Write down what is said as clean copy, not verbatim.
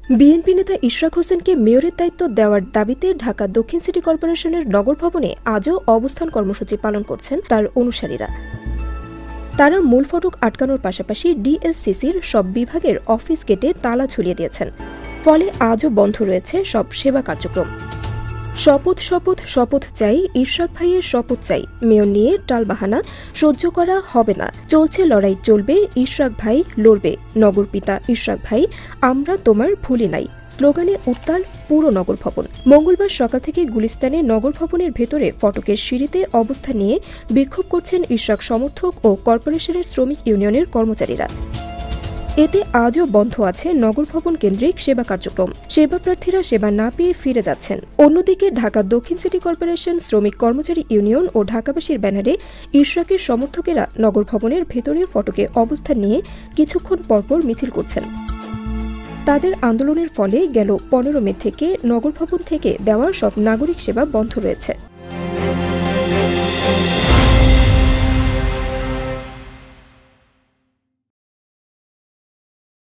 BNP নেতা ইশরাক হোসেনকে মেয়রের দায়িত্ব দেওয়ার দাবিতে ঢাকা দক্ষিণ সিটি কর্পোরেশনের নগর ভবনে আজও অবস্থান কর্মসূচি পালন করছেন তার অনুসারীরা। তারা মূল ফটক আটকানোর পাশাপাশি ডিএসসিসির সব বিভাগের অফিস গেটে তালা ঝুলিয়ে দিয়েছেন। ফলে আজও বন্ধ রয়েছে সব সেবা কার্যক্রম। শপথ শপথ শপথ চাই, ইশরাক ভাইয়ের শপথ চাই, মেয়র নিয়ে টালবাহানা সহ্য করা হবে না, চলছে লড়াই চলবে, ইশরাক ভাই লড়বে, নগর পিতা ইশরাক ভাই আমরা তোমার ভুলি নাই স্লোগানে উত্তাল পুরো নগর ভবন। মঙ্গলবার সকাল থেকে গুলিস্তানে নগর ভবনের ভেতরে ফটকের সিঁড়িতে অবস্থান নিয়ে বিক্ষোভ করছেন ইশরাক সমর্থক ও কর্পোরেশনের শ্রমিক ইউনিয়নের কর্মচারীরা। এতে আজও বন্ধ আছে নগর ভবন কেন্দ্রিক সেবা কার্যক্রম। সেবা প্রার্থীরা সেবা না পেয়ে ফিরে যাচ্ছেন। অন্যদিকে ঢাকা দক্ষিণ সিটি কর্পোরেশন শ্রমিক কর্মচারী ইউনিয়ন ও ঢাকাবাসীর ব্যানারে ইশরাকের সমর্থকেরা নগর ভবনের ভেতরে ফটকে অবস্থান নিয়ে কিছুক্ষণ পরপর মিছিল করছেন। তাদের আন্দোলনের ফলে গেল 15 মে থেকে নগর ভবন থেকে দেওয়া সব নাগরিক সেবা বন্ধ রয়েছে।